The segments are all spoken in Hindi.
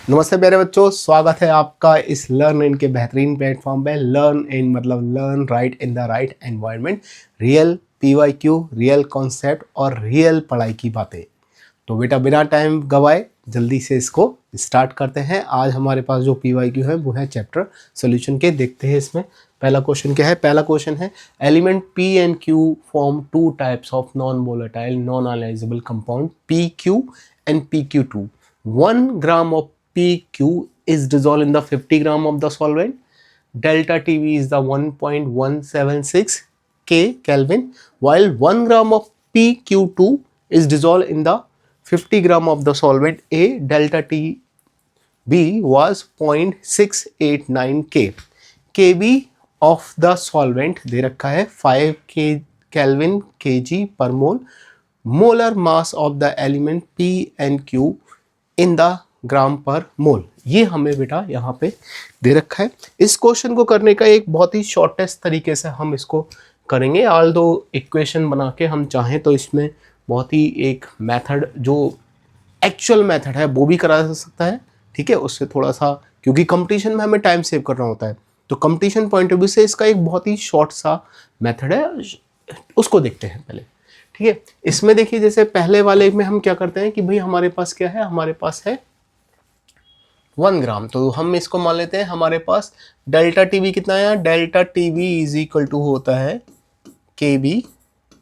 नमस्ते प्यारे बच्चों, स्वागत है आपका इस लर्न इन के बेहतरीन प्लेटफॉर्म पे। लर्न इन मतलब learn right in the right environment. Real PYQ, real concept और रियल पढ़ाई की बातें। तो बेटा बिना टाइम गवाए जल्दी से इसको स्टार्ट करते हैं। आज हमारे पास जो PYQ है वो है चैप्टर सॉल्यूशन के। देखते हैं इसमें पहला क्वेश्चन क्या है। पहला क्वेश्चन है element P and Q form two types of non volatile non analysable compound PQ and PQ2। 1 gram of PQ is dissolved in the 50 gram of the solvent. Delta TV is the 1.176 K Kelvin, while 1 gram of PQ2 is dissolved in the 50 gram of the solvent A. Delta TB was 0.689 K. KB of the solvent दे रखा है 5 K Kelvin kg per mole. Molar mass of the element P and Q in the gram per मोल। ये हमें बेटा यहाँ पे दे रखा है। इस क्वेश्चन को करने का एक बहुत ही शॉर्टेस्ट तरीके से हम इसको करेंगे। ऑल दो इक्वेशन बना के हम चाहें तो इसमें बहुत ही एक मेथड जो एक्चुअल मेथड है वो भी करा जा सकता है, ठीक है। उससे थोड़ा सा, क्योंकि कंपटीशन में हमें टाइम सेव करना होता है, तो कंपटीशन पॉइंट ऑफ व्यू से इसका एक बहुत ही शॉर्ट सा मेथड है, उसको देखते हैं पहले, ठीक है। इसमें देखिए जैसे पहले वाले में हम क्या करते हैं कि भाई हमारे पास क्या है, हमारे पास है 1 ग्राम। तो हम इसको मान लेते हैं हमारे पास डेल्टा टीवी कितना है। Delta TV is equal to होता है KB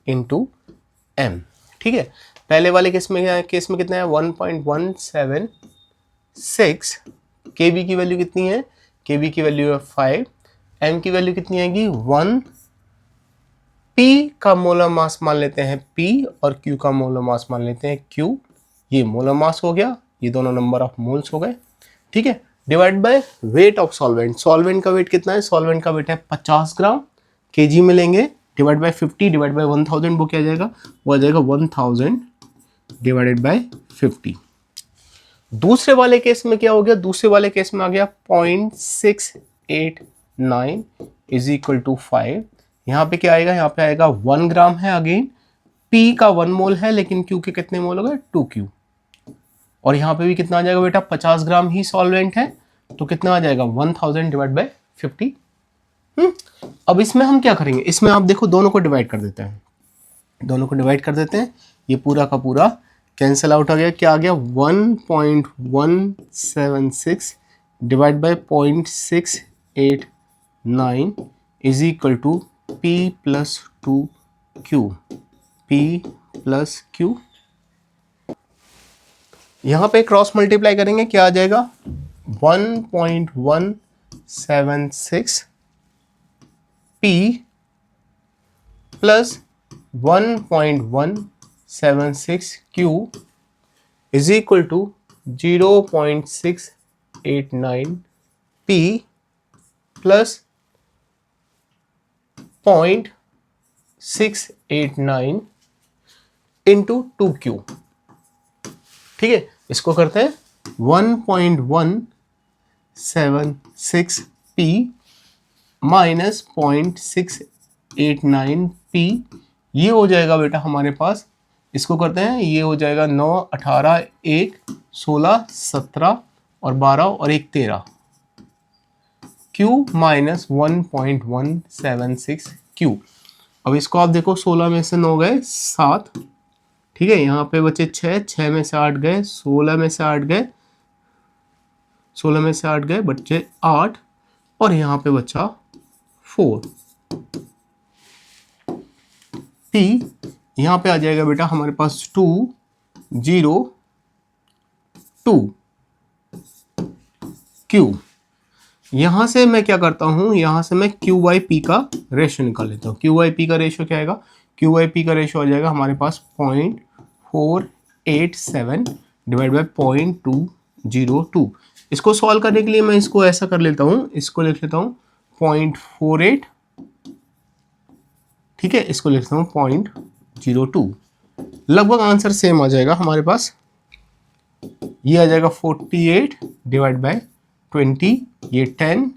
इंटू M, ठीक है। पहले वाले केस में कितना है 1.176। KB की वैल्यू कितनी है, KB की वैल्यू है 5, M की वैल्यू कितनी आएगी 1। P का मोलर मास मान लेते हैं P और Q का मोलर मास मान लेते हैं Q। ये मोलर मास हो गया, ये दोनों नंबर ऑफ मोल्स हो गए, ठीक है। Divide by weight of solvent. Solvent का वेट कितना है, सॉल्वेंट का वेट है 50 ग्राम, केजी में लेंगे। डिवाइड बाय 50 डिवाइड बाय 1000 वो क्या आ जाएगा, वो आ जाएगा 1000 डिवाइडेड बाय 50। दूसरे वाले केस में क्या हो गया, दूसरे वाले केस में आ गया 0.689 इज इक्वल टू 5। यहाँ पे क्या आएगा, यहाँ पे आएगा 1 ग्राम है अगेन, P का 1 मोल है लेकिन Q के कितने मोल हो गए 2Q। और यहाँ पे भी कितना आ जाएगा बेटा 50 ग्राम ही सॉल्वेंट है, तो कितना आ जाएगा 1000 डिवाइड बाय 50। अब इसमें हम क्या करेंगे, इसमें आप देखो दोनों को डिवाइड कर देते हैं, दोनों को डिवाइड कर देते हैं। ये पूरा का पूरा कैंसिल आउट हो गया, क्या आ गया 1.176 divide by 0.689 is equal to P plus 2Q। P plus Q, यहाँ पे क्रॉस मल्टीप्लाई करेंगे, क्या आ जाएगा 1.176 P plus 1.176 Q is equal to 0.689 P plus 0.689 into 2Q, ठीक है। इसको करते हैं 1.176 P माइनस 0.689 P, ये हो जाएगा बेटा हमारे पास। इसको करते हैं, ये हो जाएगा 9, 18, 1, 16, 17 और 12 और 1, 13 Q माइनस 1.176 Q। अब इसको आप देखो 16 में से 9 गए 7, ठीक है। यहाँ पे बचे 6 में से 8 गए, 16 में से 8 गए, 16 में से 8 गए, बचे 8 और यहाँ पे बचा 4। P यहाँ पे आ जाएगा बेटा हमारे पास 2, 0, 2 Q। यहाँ से मैं क्या करता हूँ, यहाँ से मैं QYP का रेशियो निकाल लेता हूँ। QYP का रेशियो क्या आएगा, QYP का रेशियो आ जाएगा हमारे पास 0.487 डिवाइड बाय 0.202। इसको सॉल्व करने के लिए मैं इसको ऐसा कर लेता हूँ, इसको लिख लेता हूँ 0.48, ठीक है। इसको लिखता हूँ 0.02। लगभग आंसर सेम आ जाएगा हमारे पास। ये आ जाएगा 48 डिवाइड बाय 20, ये 10,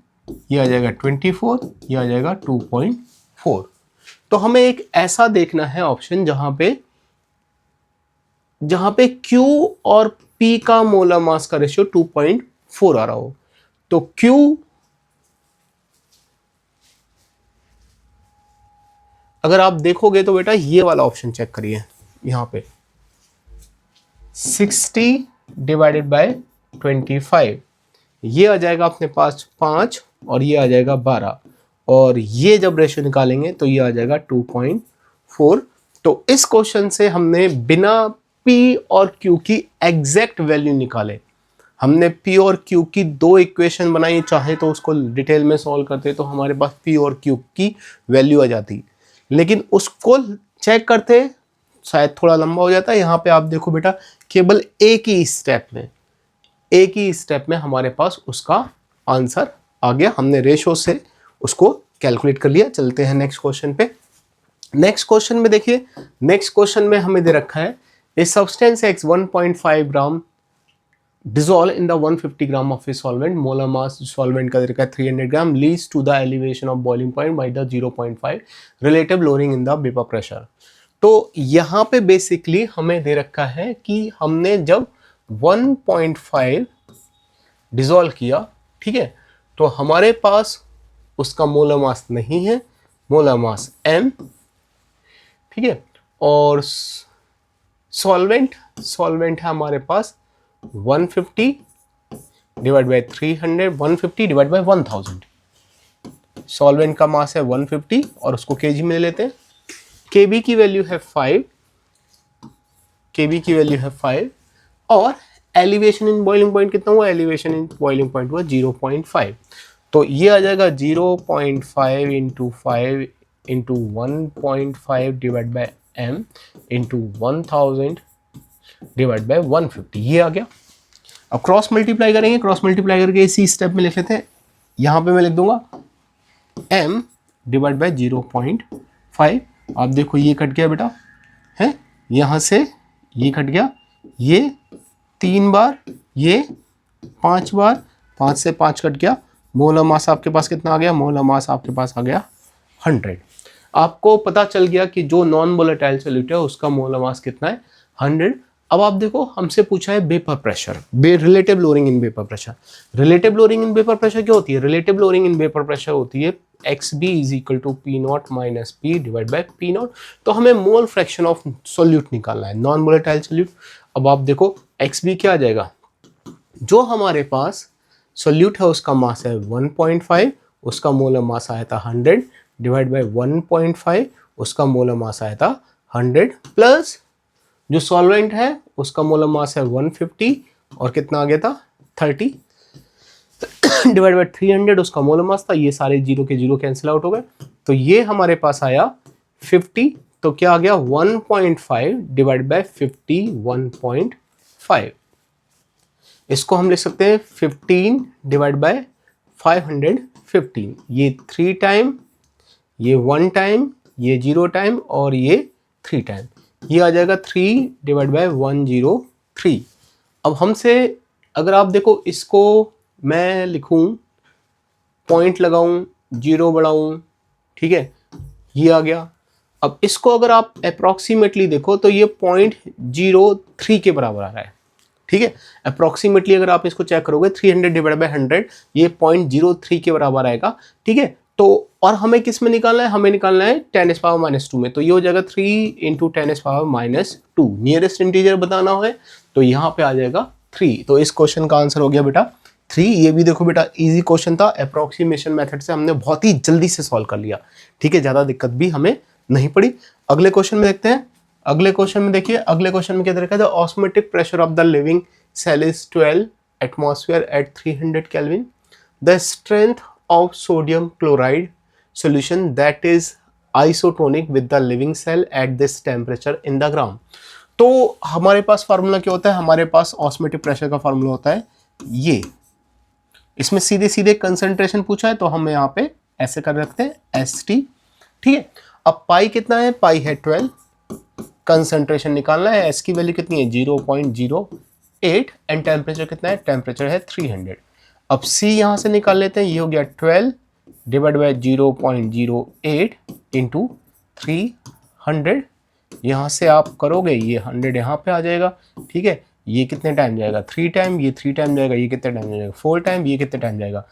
ये आ जाएगा 24, ये आ जाएगा 2.4। तो हमें एक ऐसा देखना है ऑप्शन जहां पे Q और P का मोलर मास का रेशियो 2.4 आ रहा हो, तो Q अगर आप देखोगे तो बेटा ये वाला ऑप्शन चेक करिए, यहां पे 60 डिवाइडेड बाय 25, ये आ जाएगा अपने पास 5 और ये आ जाएगा 12, और ये जब रेशियो निकालेंगे तो ये आ जाएगा 2.4। तो इस क्वेश्चन से हमने बिना P और Q की एग्जैक्ट वैल्यू निकाले, हमने P और Q की दो इक्वेशन बनाई, चाहे तो उसको डिटेल में सॉल्व करते तो हमारे पास P और Q की वैल्यू आ जाती, लेकिन उसको चेक करते शायद थोड़ा लंबा हो जाता है। यहाँ पे आप देखो बेटा केवल एक ही स्टेप में हमारे पास उसका आंसर आ गया, हमने रेशो से उसको कैलकुलेट कर लिया। चलते हैं नेक्स्ट क्वेश्चन पे। नेक्स्ट क्वेश्चन में देखिए, नेक्स्ट क्वेश्चन में हमें दे रखा है a substance X 1.5 gram dissolve in the 150 gram of a solvent, molar mass solvent का दे रखा है 300 ग्राम, leads to the elevation of boiling point by the 0.5 relative lowering in the vapor pressure। तो यहाँ पे बेसिकली हमें दे रखा है कि हमने जब 1.5 डिसॉल्व किया, ठीक है, तो हमारे पास उसका मोलर मास नहीं है, मोलर मास m, ठीक है, और सॉल्वेंट है हमारे पास 150 divide by 300, 150 divide by 1000। Solvent का मास है 150 और उसको केजी में लेते हैं। केबी की वैल्यू है 5, केबी की वैल्यू है 5, और एलिवेशन इन बॉइलिंग पॉइंट कितना हुआ, एलिवेशन इन बॉइलिंग पॉइंट हुआ 0.5। तो ये आ जाएगा 0.5 into 5 into 1.5 divide by m into 1000 divide by 150, ये आ गया। अब क्रॉस मल्टीप्लाई करेंगे, क्रॉस मल्टीप्लाई करके इसी स्टेप में लिख लेते हैं। यहां पे मैं लिख दूंगा m डिवाइड बाय 0.5। आप देखो ये कट गया बेटा, है यहां से ये कट गया, ये 3 बार, ये 5 बार, 5 से 5 कट गया। मोलर मास आपके पास कितना आ गया, मोलर मास आपके पास आ गया 100। आपको पता चल गया कि जो नॉन वोलेटाइल सॉल्यूट है उसका मोलर मास कितना है, 100। अब आप देखो हमसे पूछा है vapour pressure, relative lowering in vapour pressure. Relative lowering in vapour pressure क्या होती है, relative lowering in vapour pressure होती है XB is equal to P0 minus P divide by P0। तो हमें मोल फ्रैक्शन ऑफ सॉल्यूट निकालना है, नॉन वोलेटाइल सॉल्यूट। अब आप देखो XB क्या आ जाएगा, जो हमारे पास सॉल्यूट है उसका मास है 1.5, उसका मोलर मास आया था 100 डिवाइड बाय 1.5, उसका मोलर मास आया था 100, प्लस जो सॉल्वेंट है उसका मोलर मास है 150 और कितना आ गया था 30 डिवाइड बाय 300, उसका मोलर मास था। ये सारे जीरो के जीरो कैंसिल आउट हो गए, तो ये हमारे पास आया 50। तो क्या आ गया 1.5 डिवाइड बाय 50, 1.5। इसको हम लिख सकते हैं 15 डिवाइड बाय 515। ये 3 टाइम, ये 1 टाइम, ये 0 टाइम और ये 3 टाइम, ये आ जाएगा 3 डिवाइड बाय 103। अब हमसे अगर आप देखो इसको मैं लिखूं, पॉइंट लगाऊं, 0 बढ़ाऊं, ठीक है, ये आ गया। अब इसको अगर आप अप्रॉक्सीमेटली देखो तो ये 0.03 के बराबर आ रहा है, ठीक है। अप्रॉक्सीमेटली अगर आप इसको चेक करोगे 300 डिवाइड बाय 100, ये 0.03 के बराबर आएगा, ठीक है। तो और हमें किस में निकालना है, हमें निकालना है 10⁻⁻2 में। तो ये हो जाएगा 3 इंटू 10⁻²। नियरेस्ट इंटीजर बताना है तो यहाँ पे आ जाएगा 3। तो इस क्वेश्चन का आंसर हो गया बेटा 3। ये भी देखो बेटा इजी क्वेश्चन था, अप्रोक्सीमेशन मेथड से हमने बहुत ही जल्दी से सॉल्व कर लिया, ठीक है, ज़्यादा दिक्कत भी हमें नहीं पड़ी। अगले क्वेश्चन में देखते हैं। अगले क्वेश्चन में देखिए, अगले क्वेश्चन में क्या दे रखा है, the osmotic pressure of the living cell is 12 atmosphere at 300 kelvin. The strength of sodium chloride solution that is isotonic with the living cell at this temperature in the gram. तो हमारे पास फार्मूला क्या होता है, हमारे पास ऑस्मोटिक प्रेशर का फार्मूला होता है ये। इसमें सीधे सीधे कंसंट्रेशन पूछा है तो हम यहाँ पे ऐसे कर रखते हैं ST, ठीक है। अब पाई कितना है, पाई है 12, कंसंट्रेशन निकालना है, S की वैल्यू कितनी है 0.08 एंड टेम्परेचर कितना है, टेम्परेचर है 300। अब C यहाँ से निकाल लेते हैं, ये हो गया 12 डिवाइड बाय 0.08 इंटू 300। यहाँ से आप करोगे ये 100 यहाँ पे आ जाएगा, ठीक है। ये कितने टाइम जाएगा 3 टाइम, ये 3 टाइम जाएगा, ये कितने टाइम जाएगा 4 टाइम, ये कितने टाइम जाएगा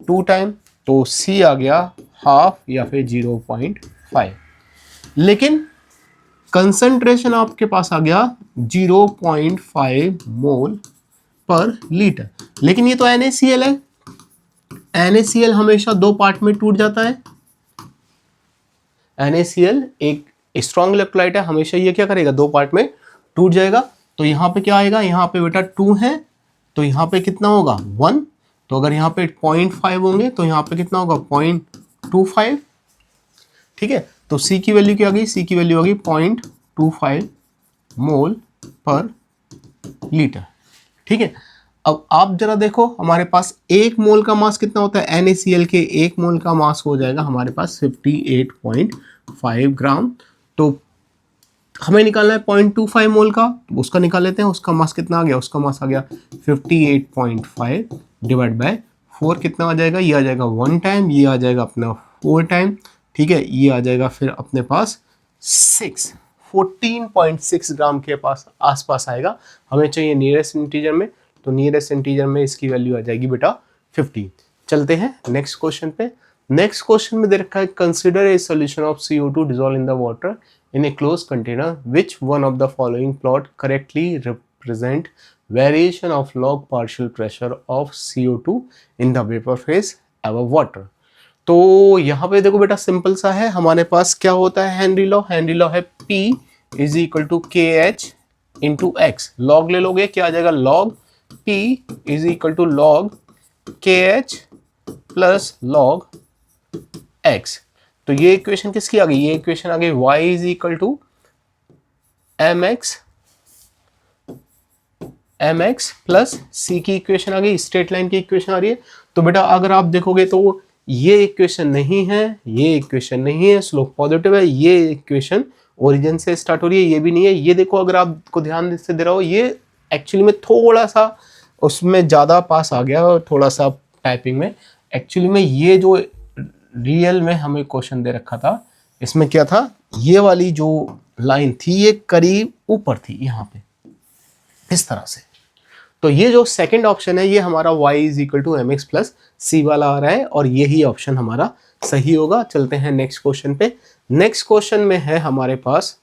2 टाइम। तो सी आ गया हाफ या फिर 0.5। लेकिन कंसंट्रेशन आपके पास आ गया 0.5 मोल पर लीटर। लेकिन ये तो NaCl है, NaCl हमेशा 2 पार्ट में टूट जाता है। NaCl एक स्ट्रॉन्ग इलेक्ट्रोलाइट है, हमेशा ये क्या करेगा 2 पार्ट में टूट जाएगा। तो यहाँ पे क्या आएगा, यहाँ पे बेटा 2 है तो यहाँ पे कितना होगा 1। तो अगर यहाँ पे 0.5 होंगे तो यहाँ पे कितना होगा 0.25। ठीक है, तो C की वैल्यू क्या आ गई, C की वैल्यू आ गई 0.25 मोल पर लीटर। ठीक है, अब आप जरा देखो हमारे पास 1 मोल का मास कितना होता है, NaCl के 1 मोल का मास हो जाएगा हमारे पास 58.5 ग्राम। तो हमें निकालना है 0.25 मोल का, तो उसका निकाल लेते हैं। उसका मास कितना आ गया, उसका मास आ गया 58.5 डिवाइड बाय 4 कितना आ जाएगा, ये आ जाएगा 1 टाइम, ये आ जाएगा अपना 4 टाइम। ठीक है, ये आ जाएगा फिर अपने पास 14.6 ग्राम के पास आसपास आएगा। हमें चाहिए नियरेस्ट इंटीजर में, तो नियरेस्ट इंटीजर में इसकी वैल्यू आ जाएगी बेटा 50। चलते हैं नेक्स्ट क्वेश्चन पे। नेक्स्ट क्वेश्चन में दे रखा है consider a solution of CO2 dissolve in the water in a closed container, which one of the following plot correctly represent variation of log partial pressure of CO2 in the vapor phase above water। तो यहाँ पे देखो बेटा सिंपल सा है, हमारे पास क्या होता है हेनरी लॉ, हेनरी लॉ है P is equal to KH into X. Log ले लोगे क्या आ जाएगा, log P is equal to log KH plus log X। तो ये इक्वेशन किसकी आ गई, ये इक्वेशन आ गई y is equal to mx plus c की इक्वेशन आ गई, स्ट्रेट लाइन की इक्वेशन आ रही है। तो बेटा अगर आप देखोगे तो ये इक्वेशन नहीं है, ये इक्वेशन नहीं है, स्लोप पॉजिटिव है, ये इक्वेशन ओरिजिन से स्टार्ट हो रही है, ये भी नहीं है। ये देखो अगर आपको ध्यान से दे रहा हो, ये एक्चुअली में थोड़ा सा उसमें ज़्यादा पास आ गया थोड़ा सा टाइपिंग में। एक्चुअली में ये जो रियल में हमें क्वेश्चन दे रखा था, इसमें क्या था, ये वाली जो लाइन थी ये करीब ऊपर थी यहाँ पे इस तरह से। तो ये जो सेकंड ऑप्शन है ये हमारा y is equal to mx plus c वाला आ रहा है और यही ऑप्शन हमारा सही होगा। चलते हैं नेक्स्ट क्वेश्चन पे। नेक्स्ट क्वेश्चन में है हमारे पास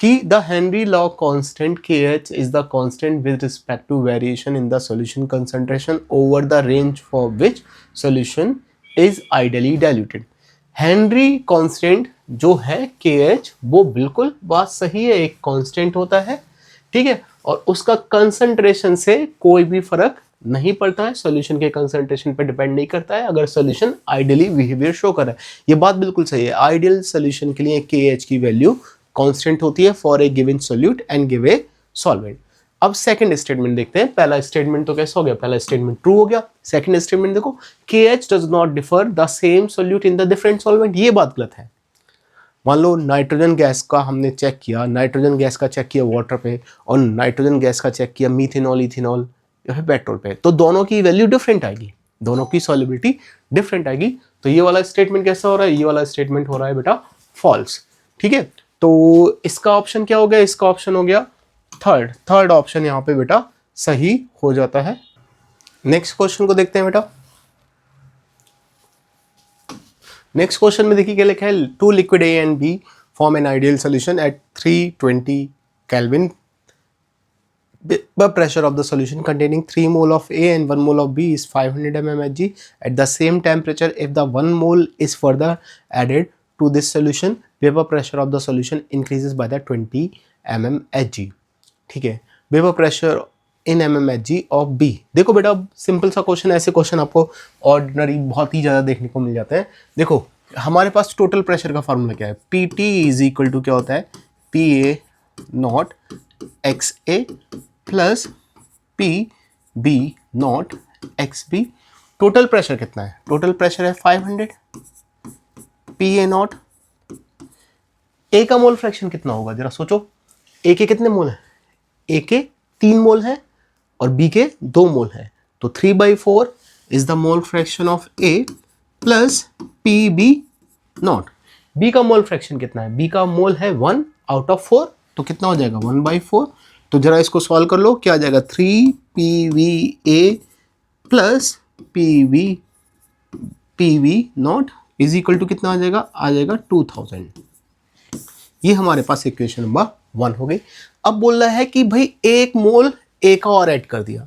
कि the Henry law constant KH is the constant with respect to variation in the solution concentration over the range for which solution is ideally diluted. Henry constant जो है KH वो बिल्कुल बात सही है, एक कांस्टेंट होता है। ठीक है, और उसका कंसंट्रेशन से कोई भी फर्क नहीं पड़ता है, सॉल्यूशन के कंसंट्रेशन पर डिपेंड नहीं करता है अगर सॉल्यूशन आइडियली बिहेवियर शो कर रहा है। ये बात बिल्कुल सही है, आइडियल सॉल्यूशन के लिए KH की वैल्यू कांस्टेंट होती है for a given solute and give a solvent. अब सेकंड स्टेटमेंट देखते हैं। पहला स्टेटमेंट तो कैसा हो गया, पहला स्टेटमेंट ट्रू हो गया। सेकंड स्टेटमेंट देखो, KH does not differ the same solute in the different solvent. ये बात गलत है। मान लो नाइट्रोजन गैस का हमने चेक किया, नाइट्रोजन गैस का चेक किया वाटर पे और नाइट्रोजन गैस का चेक किया मीथेनॉल, इथेनॉल या फिर पेट्रोल पे, तो दोनों की वैल्यू डिफरेंट आएगी, दोनों की सॉल्युबिलिटी डिफरेंट आएगी। तो ये वाला स्टेटमेंट कैसा हो रहा है, ये वाला स्टेटमेंट हो रहा है बेटा फॉल्स। ठीक है, तो इसका ऑप्शन क्या हो गया, इसका ऑप्शन हो गया थर्ड ऑप्शन यहाँ पे बेटा सही हो जाता है। नेक्स्ट क्वेश्चन को देखते हैं बेटा। नेक्स्ट क्वेश्चन में देखिए क्या लिखा है, two liquid A and B form an ideal solution at 320 kelvin the pressure of the solution containing 3 mole of A and 1 mole of B is 500 mmHg at the same temperature. If the 1 mole is further added to this solution, vapor pressure of the solution increases by the 20 mmHg। ठीक है, vapor pressure in mmHg of B। देखो बेटा सिंपल सा क्वेश्चन, ऐसे क्वेश्चन आपको ऑर्डिनरी बहुत ही ज़्यादा देखने को मिल जाते हैं। देखो हमारे पास टोटल प्रेशर का फॉर्मूला क्या है, PT इज इक्वल टू क्या होता है, PA not XA plus PB not XB। Total pressure कितना है, टोटल प्रेशर है 500, PA नॉट। A का मोल फ्रैक्शन कितना होगा जरा सोचो, A के कितने मोल है, A के 3 मोल है और B के 2 मोल है, तो 3/4 is the mole fraction of A plus PB not. B का मोल फ्रैक्शन कितना है, B का मोल है 1 आउट ऑफ 4, तो कितना हो जाएगा 1/4 तो जरा इसको सॉल्व कर लो, क्या आ जाएगा 3PVA plus PV naught is equal to कितना आ जाएगा 2000। ये हमारे पास इक्वेशन नंबर 1 हो गई। अब बोल रहा है कि भाई 1 मोल ए का और ऐड कर दिया।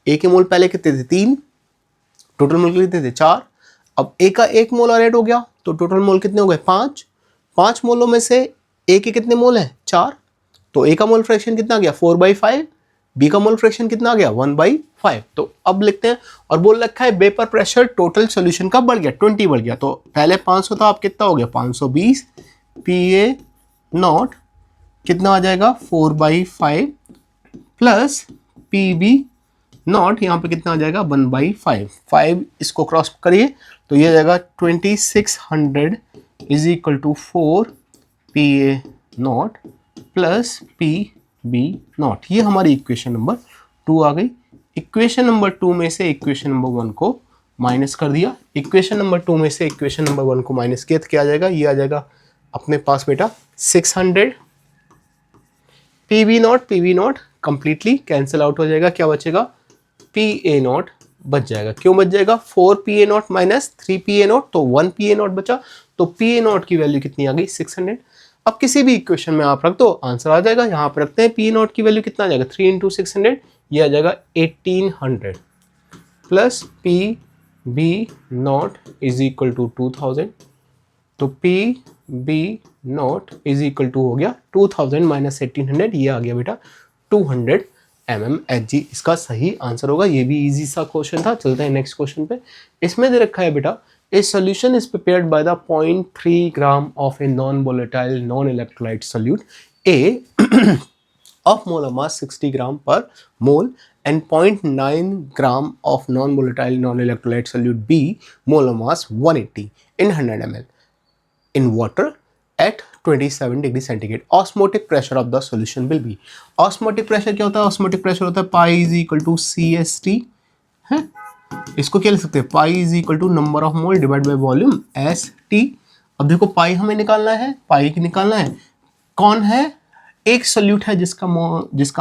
ए के मोल पहले कितने थे 3, टोटल मोल कितने थे 4, अब ए का 1 मोल और ऐड हो गया तो टोटल मोल कितने हो गए 5। 5 मोलों में से ए के कितने मोल हैं 4, तो ए का मोल फ्रैक्शन कितना आ गया 4/5, बी का मोल फ्रैक्शन कितना आ गया 1/5। तो अब लिखते हैं, और बोल रखा है वेपर प्रेशर टोटल सोल्यूशन का बढ़ गया 20 बढ़ गया, तो पहले 500 था, अब कितना हो गया 520 PA नॉट कितना आ जाएगा 4/5 प्लस PB नॉट यहाँ पे कितना आ जाएगा 1/5। 5 इसको क्रॉस करिए तो ये आ जाएगा 2600 is equal to 4 PA naught plus PB naught. ये हमारी इक्वेशन नंबर 2 आ गई। इक्वेशन नंबर 2 में से इक्वेशन नंबर 1 को माइनस कर दिया। इक्वेशन नंबर 2 में से इक्वेशन नंबर 1 को माइनस किया तो क्या आ जाएगा, ये आ जाएगा अपने पास बेटा 600 PB not completely cancel out हो जाएगा, क्या बचेगा PA नॉट बच जाएगा। क्यों बच जाएगा 4 PA not minus 3 PA not, तो 1 PA नॉट बचा, तो PA नॉट की वैल्यू कितनी आ गई 600। अब किसी भी इक्वेशन में आप रख दो आंसर आ जाएगा। यहाँ पर रखते हैं PA नॉट की वैल्यू कितना आ जाएगा 3 × 600, ये आ जाएगा 1800 plus PB naught is equal to 2000, तो PB naught is equal to हो गया 2000 माइनस 1800, ये आ गया बेटा 200 mmHg। इसका सही आंसर होगा। ये भी इजी सा क्वेश्चन था। चलते हैं नेक्स्ट क्वेश्चन पे। इसमें दे रखा है बेटा a solution is prepared by the 0.3 gram of a non volatile non electrolyte solute A of molar mass 60 gram per mole and 0.9 gram of non-volatile non-electrolyte solute B molar mass 180 in 100 ml in water at 27 degree centigrade. Osmotic pressure of the solution will be. Osmotic pressure क्या होता है? Osmotic pressure होता है pi is equal to CST है, इसको क्या लिख सकते हैं pi is equal to number of mole divided by volume ST। अब देखो pi हमें निकालना है, pi की निकालना है, कौन है एक सोल्यूट है जिसका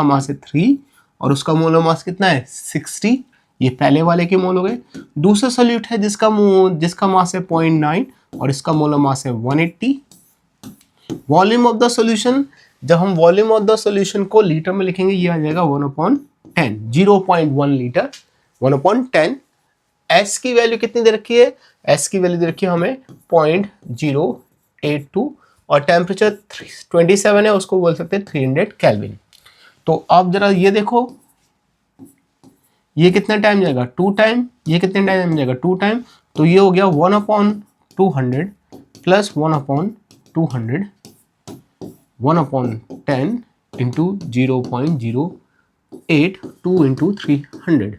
मास है 3 और उसका मोलर मास कितना है 60, ये पहले वाले के मोल हो गए। दूसरा सोल्यूट है जिसका मास है 0.9 और इसका मोलर मास है 180। वॉल्यूम ऑफ द सॉल्यूशन, जब हम वॉल्यूम ऑफ द सॉल्यूशन को लीटर में लिखेंगे ये आ जाएगा 1/10, 0.1 लीटर 1/10। S की वैल्यू कितनी दे रखी है, S की वैल्यू दे रखी है हमें 0.082 और टेम्परेचर 27 है, उसको बोल सकते हैं 300 केल्विन। तो आप जरा ये देखो, ये कितना टाइम जाएगा 2 टाइम, ये कितने टाइम जाएगा 2 टाइम, तो ये हो गया 1/200 प्लस 1/200 1/10 इंटू 0.082 इंटू 300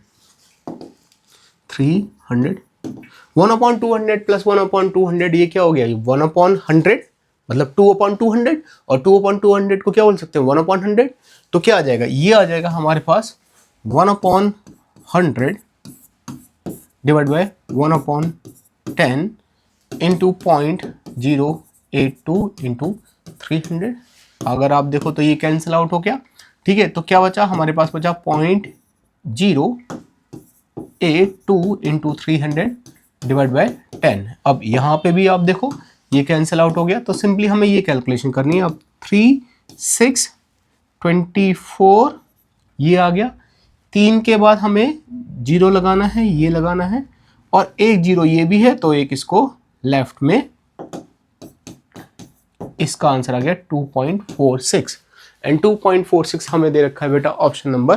1/200 प्लस 1/200 ये क्या हो गया 1/100 मतलब 2/200 और 2/200 को क्या बोल सकते हैं 1/100, तो क्या आ जाएगा ये आ जाएगा हमारे पास 1/100 डिवाइड बाय 1/10 इंटू 0.082 इंटू 300। अगर आप देखो तो ये कैंसिल आउट हो गया, ठीक है। तो क्या बचा हमारे पास बचा 0.082 इंटू 300 डिवाइड बाय 10। अब यहाँ पे भी आप देखो ये कैंसिल आउट हो गया, तो सिंपली हमें ये कैलकुलेशन करनी है। अब 3 6 24 ये आ गया, 3 के बाद हमें 0 लगाना है, ये लगाना है और एक 0 ये भी है, तो एक इसको लेफ्ट में, इसका आंसर आ गया 2.46 एंड 2.46 हमें दे रखा है बेटा ऑप्शन नंबर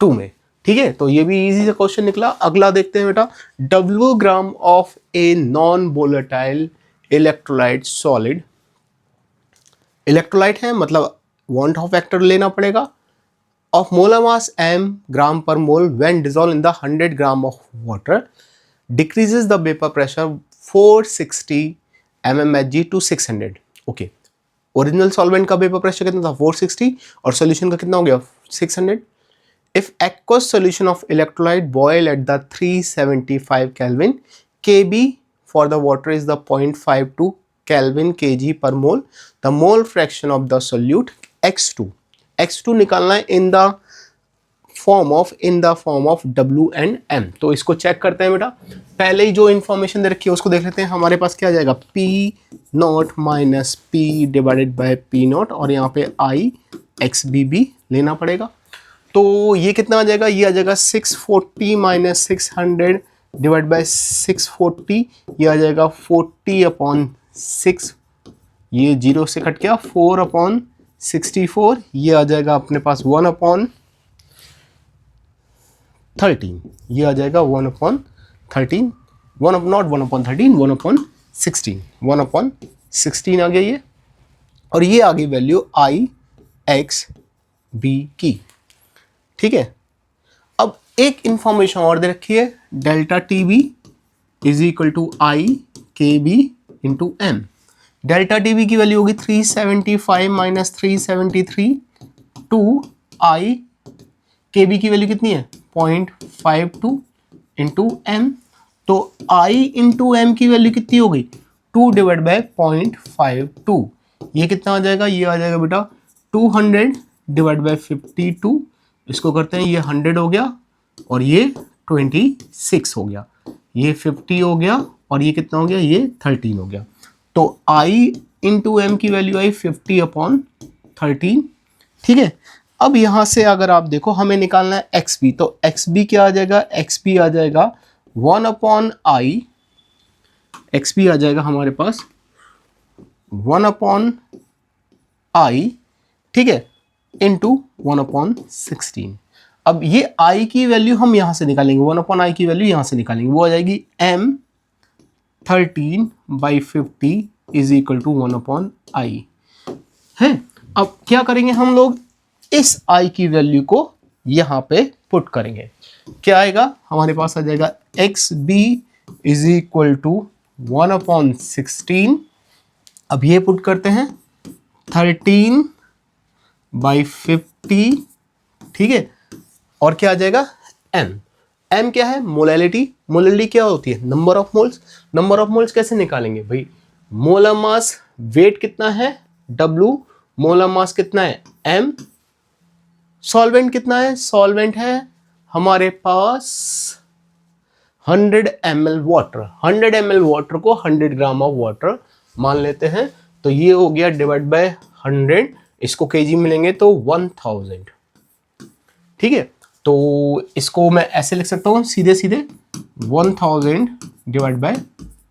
2 में, ठीक है। तो ये भी इजी सा क्वेश्चन निकला। अगला देखते हैं बेटा, W gram of a non volatile electrolyte solid, electrolyte है मतलब वांट ऑफ फैक्टर लेना पड़ेगा, of molar mass m gram per mole when dissolve in the 100 gram of water decreases the vapour pressure 460 mmHg to 600। Okay, original solvent का वेपर प्रेशर कितना था 460 और सॉल्यूशन का कितना हो गया 600। If aqueous solution of electrolyte boil at the 375 Kelvin, Kb for the water is the 0.52 Kelvin kg per mole, the mole fraction of the solute X2 x2 निकालना है in the form of W and M। तो इसको चेक करते हैं बेटा। पहले ही जो इन्फॉर्मेशन दे रखी है उसको देख लेते हैं। हमारे पास क्या आ जाएगा, P not minus P divided by P not, और यहाँ पे I XB भी लेना पड़ेगा। तो ये कितना आ जाएगा, ये आ जाएगा 640 माइनस 600 डिवाइड बाय 640, ये आ जाएगा 40/6, ये 0 से कट गया, 4/64, ये आ जाएगा अपने पास 1/13, ये आ जाएगा 1/13, नॉट 1/13, 1/16, 1/16 आ गया ये, और ये आ गई वैल्यू I X B की। ठीक है, अब एक इंफॉर्मेशन और दे रखी है, delta TB is equal to I KB into M। Delta TB की वैल्यू होगी 375 माइनस 373 टू I KB की वैल्यू कितनी है 0.52 इंटू M। तो I इंटू M की वैल्यू कितनी हो गई 2 डिवाइड बाय 0.52, ये कितना आ जाएगा, ये आ जाएगा बेटा 200 डिवाइड बाय 52, इसको करते हैं, ये 100 हो गया और ये 26 हो गया, ये 50 हो गया और ये कितना हो गया, ये 13 हो गया। तो I इंटू M की वैल्यु आई 50/13। ठीक है, अब यहां से अगर आप देखो हमें निकालना है XB, तो XB क्या आ जाएगा, XB आ जाएगा 1/I, XB आ जाएगा हमारे पास 1/I, ठीक है, इंटू 1/16। अब ये I की वैल्यू हम यहां से निकालेंगे, 1/I की वैल्यू यहां से निकालेंगे, वो आ जाएगी M 13/50 is equal to 1/I है। अब क्या करेंगे हम लोग, इस I की वैल्यू को यहां पे पुट करेंगे, क्या आएगा हमारे पास आ जाएगा XB इज इक्वल टू 1/16। अब ये पुट करते हैं 13/50, ठीक है, और क्या आ जाएगा M क्या है, मोलैलिटी। मोलैलिटी क्या होती है, number of moles. Number of moles कैसे निकालेंगे भाई, मोलर मास, वेट कितना है W, मोलर मास कितना है M, सॉल्वेंट कितना है, सॉल्वेंट है हमारे पास 100 ml वाटर। 100 ml वाटर को 100 ग्राम ऑफ वाटर मान लेते हैं, तो ये हो गया डिवाइड बाय 100, इसको केजी मिलेंगे तो 1000। ठीक है, तो इसको मैं ऐसे लिख सकता हूं सीधे सीधे 1000 डिवाइड बाय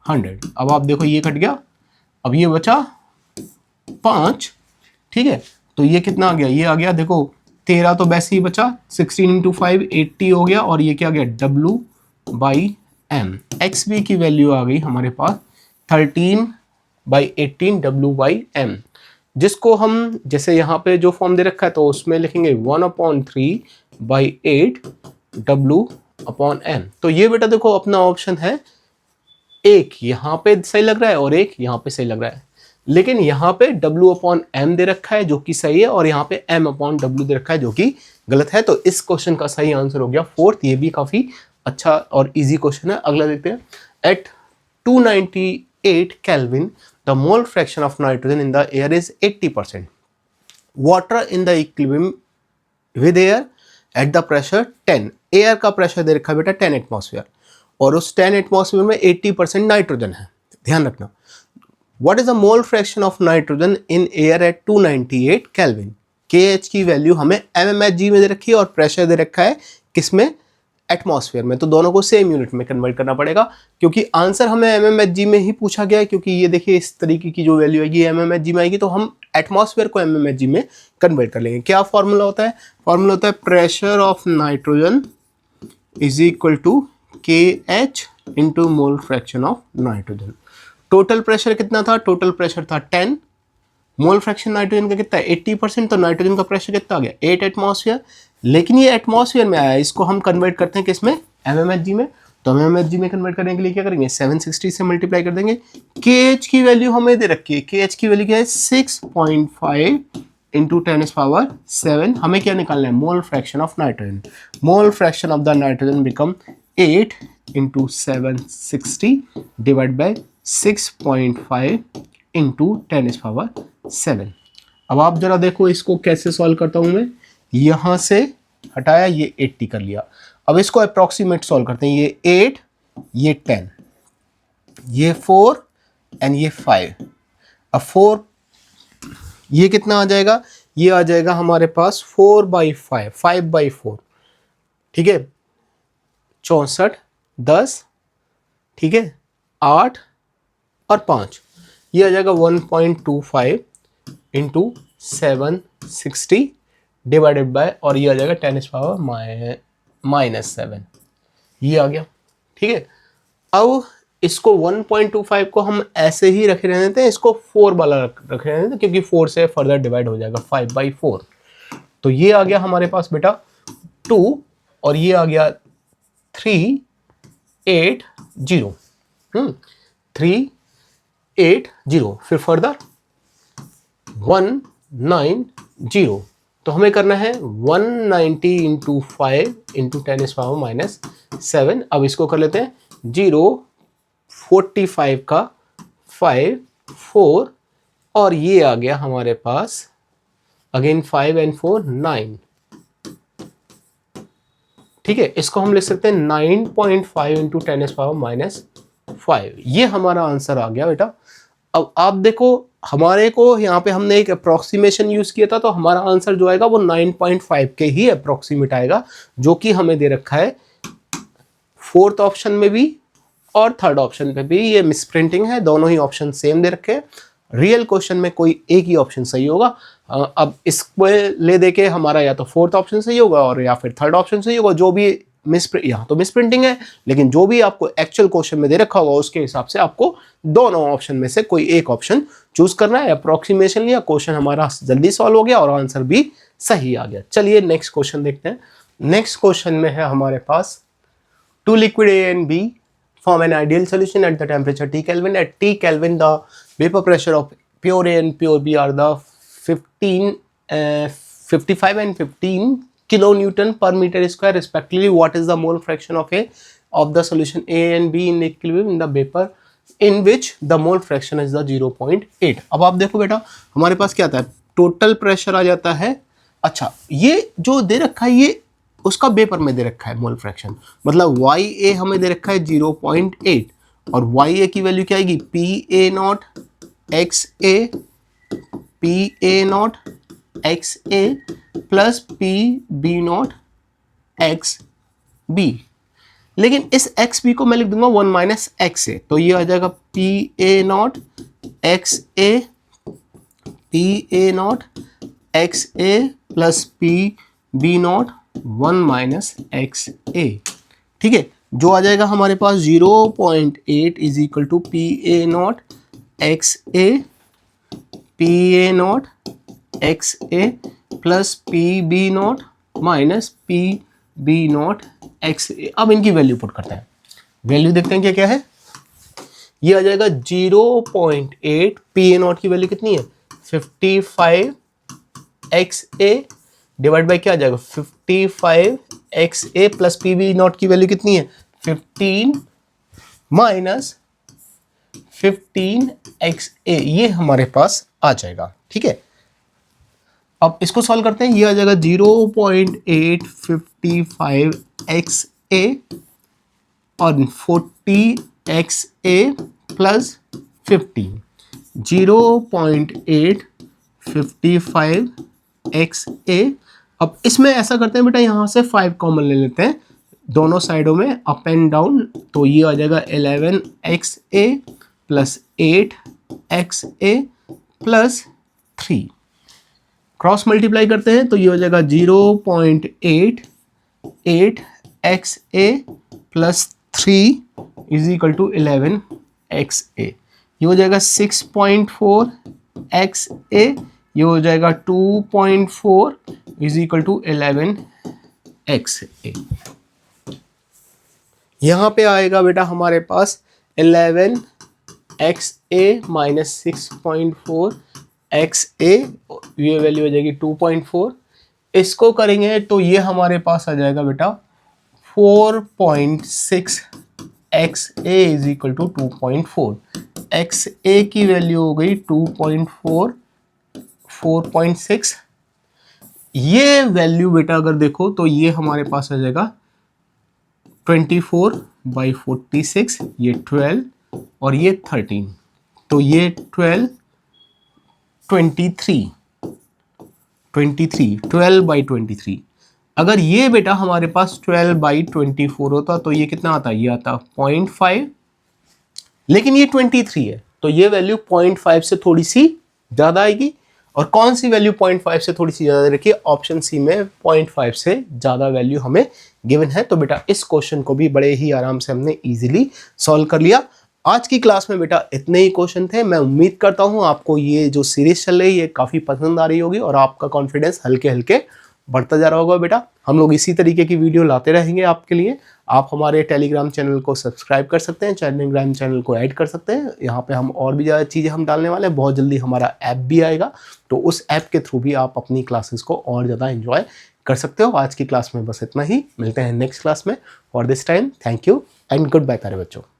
100। अब आप देखो ये कट गया, अब ये बचा 5, ठीक है, तो ये कितना आ गया, ये आ गया देखो 13 तो वैसे ही बचा, 16 इंटू 5 80 हो गया, और ये क्या आ गया W बाई M। XB की वैल्यू आ गई हमारे पास 13/18 W बाई M, जिसको हम जैसे यहाँ पे जो फॉर्म दे रखा है तो उसमें लिखेंगे 1/3/8 W/M। तो ये बेटा देखो अपना ऑप्शन है, एक यहाँ पे सही लग रहा है और एक यहाँ पे सही लग रहा है, लेकिन यहाँ पे W/M दे रखा है जो कि सही है, और यहाँ पे M/W दे रखा है जो कि गलत है। तो इस क्वेश्चन का सही आंसर हो गया 4th। ये भी काफी अच्छा और इजी क्वेश्चन है। अगला देखते हैं, at 298 kelvin the mole fraction of nitrogen in the air is 80%, water in the equilibrium with air at the pressure 10। Air का प्रेशर दे रखा है बेटा 10 एटमॉस्फेयर, और उस 10 एटमॉस्फेयर में 80% नाइट्रोजन है, ध्यान रखना। What is the mole fraction of nitrogen in air at 298 Kelvin? KH की वैल्यू हमें mmHg में दे रखी है और प्रेशर दे रखा है किसमें, एटमॉस्फेयर में, तो दोनों को सेम यूनिट में कन्वर्ट करना पड़ेगा, क्योंकि आंसर हमें mmHg में ही पूछा गया है। क्योंकि ये देखिए इस तरीके की जो वैल्यू आएगी mmHg में आएगी, तो हम एटमॉस्फेयर को mmHg में कन्वर्ट कर लेंगे। क्या फॉर्मूला होता है, फॉर्मूला होता है pressure of nitrogen is equal to KH into mole fraction of nitrogen. Total pressure कितना था, टोटल प्रेशर था 10, मोल फ्रैक्शन नाइट्रोजन का कितना है 80%, तो नाइट्रोजन का प्रेशर कितना आ गया 8 एटमॉस्फेयर। लेकिन ये एटमॉस्फेयर में आया, इसको हम कन्वर्ट करते हैं किसमें, mmHg में। तो mmHg में कन्वर्ट करने के लिए क्या करेंगे, 760 से मल्टीप्लाई कर देंगे। KH की वैल्यू हमें दे रखी है, KH की वैल्यू क्या है 6.5 इंटू 10⁷। हमें क्या निकालना है, मोल fraction of nitrogen. Mole fraction of the nitrogen become 8 into 760 divide by 6.5 into 10⁷। अब आप जरा देखो इसको कैसे सॉल्व करता हूं मैं। यहां से हटाया, ये 80 कर लिया। अब इसको अप्रोक्सीमेट सॉल्व करते हैं। ये 8, ये 10, ये 4 एंड ये 5। अब 4, ये कितना आ जाएगा? ये आ जाएगा हमारे पास 4/5, 5/4, ठीक है। 64, 10, ठीक है, 8 और 5, ये आ जाएगा 1.25 इंटू 760 डिवाइडेड बाय, और ये आ जाएगा 10⁻⁻7, ये आ गया, ठीक है। अब इसको 1.25 को हम ऐसे ही रखे रहने देते हैं, इसको 4 वाला रखे रहने देते हैं, क्योंकि 4 से फर्दर डिवाइड हो जाएगा 5/4। तो ये आ गया हमारे पास बेटा 2, और ये आ गया 380, 380, फिर फर्दर 190। तो हमें करना है 190 इंटू 5 इंटू 10⁻⁻7। अब इसको कर लेते हैं 0, 45 का 5, 4, और ये आ गया हमारे पास अगेन 5 एंड 4, 9, ठीक है। इसको हम लिख सकते हैं 9.5 इंटू 10⁻⁻5। ये हमारा आंसर आ गया बेटा। अब आप देखो, हमारे को यहाँ पे हमने एक अप्रोक्सीमेशन यूज किया था, तो हमारा आंसर जो आएगा वो 9.5 के ही अप्रोक्सीमेट आएगा, जो कि हमें दे रखा है फोर्थ ऑप्शन में भी और थर्ड ऑप्शन पे भी। ये मिसप्रिंटिंग है, दोनों ही ऑप्शन सेम दे रखे हैं। रियल क्वेश्चन में कोई एक ही ऑप्शन सही होगा। अब इसको ले दे के हमारा या तो फोर्थ ऑप्शन सही होगा और या फिर थर्ड ऑप्शन सही होगा। जो भी यहाँ तो मिसप्रिंटिंग है, लेकिन जो भी आपको एक्चुअल क्वेश्चन में दे रखा होगा उसके हिसाब से आपको दोनों ऑप्शन में से कोई एक ऑप्शन चूज करना है। अप्रोक्सीमेशन लिया, क्वेश्चन हमारा जल्दी सॉल्व हो गया और आंसर भी सही आ गया। चलिए नेक्स्ट क्वेश्चन देखते हैं। नेक्स्ट क्वेश्चन में है हमारे पास, two liquid A and B form an ideal solution at the temperature T Kelvin. At T Kelvin, the vapor pressure of pure A and pure B are the 55 and 15 kilonewton per meter square respectively. What is the mole fraction of the solution A and B in equilibrium in the vapor in which the mole fraction is the 0.8? अब आप देखो बेटा, हमारे पास क्या आता है, टोटल प्रेशर आ जाता है। अच्छा, ये जो दे रखा है ये उसका वेपर में दे रखा है मोल फ्रैक्शन, मतलब YA हमें दे रखा है 0.8, और YA की वैल्यू क्या आएगी, PA0 XA, PA0 XA plus PB0 XB। लेकिन इस XB को मैं लिख दूंगा 1 माइनस XA, तो ये आ जाएगा PA0 XA, PA0 XA plus PB0 1 minus XA, ठीक है। जो आ जाएगा हमारे पास 0.8 is equal to PA0 XA, PA0 XA plus PB0 minus PB0 XA। अब इनकी वैल्यू पुट करते हैं, वैल्यू देखते हैं क्या क्या है। ये आ जाएगा 0.8, PA0 की वैल्यू कितनी है 55 XA डिवाइड बाई क्या आ जाएगा 55 XA प्लस PB0 की वैल्यू कितनी है 15 माइनस 15 XA, ये हमारे पास आ जाएगा, ठीक है। अब इसको सॉल्व करते हैं। ये आ जाएगा 0.855 XA और 40 XA प्लस 15, 0.855 XA। अब इसमें ऐसा करते हैं बेटा, यहां से 5 कॉमन ले लेते हैं दोनों साइडों में, अप एंड डाउन। तो ये आ जाएगा 11 XA plus 8 XA plus 3, cross multiply करते हैं तो ये हो जाएगा 0.88 XA plus 3 is equal to 11 XA। ये हो जाएगा 6.4 XA, ये हो जाएगा 2.4 इज इक्वल टू 11 XA। यहाँ पे आएगा बेटा हमारे पास 11 XA माइनस 6.4 XA, ये वैल्यू हो जाएगी 2.4। इसको करेंगे तो ये हमारे पास आ जाएगा बेटा 4.6 XA is equal to 2.4। XA की वैल्यू हो गई 2.4, 4.6। ये वैल्यू बेटा अगर देखो तो ये हमारे पास आ जाएगा 24/46, ये 12 और ये 13, तो ये 12 12/23। अगर ये बेटा हमारे पास 12/24 होता तो ये कितना आता, ये आता 0.5, लेकिन ये 23 है तो ये वैल्यू 0.5 से थोड़ी सी ज्यादा आएगी। और कौन सी वैल्यू 0.5 से थोड़ी सी ज्यादा रखिए, ऑप्शन सी में 0.5 से ज्यादा वैल्यू हमें गिवन है। तो बेटा इस क्वेश्चन को भी बड़े ही आराम से हमने इजीली सॉल्व कर लिया। आज की क्लास में बेटा इतने ही क्वेश्चन थे। मैं उम्मीद करता हूं आपको ये जो सीरीज चल रही है काफी पसंद आ रही होगी और आपका कॉन्फिडेंस हल्के हल्के बढ़ता जा रहा होगा। बेटा हम लोग इसी तरीके की वीडियो लाते रहेंगे आपके लिए। आप हमारे टेलीग्राम चैनल को सब्सक्राइब कर सकते हैं, टेलीग्राम चैनल को ऐड कर सकते हैं। यहाँ पे हम और भी ज़्यादा चीज़ें हम डालने वाले हैं। बहुत जल्दी हमारा ऐप भी आएगा, तो उस ऐप के थ्रू भी आप अपनी क्लासेस को और ज़्यादा एंजॉय कर सकते हो। आज की क्लास में बस इतना ही, मिलते हैं नेक्स्ट क्लास में। For this time thank you and goodbye प्यारे बच्चों।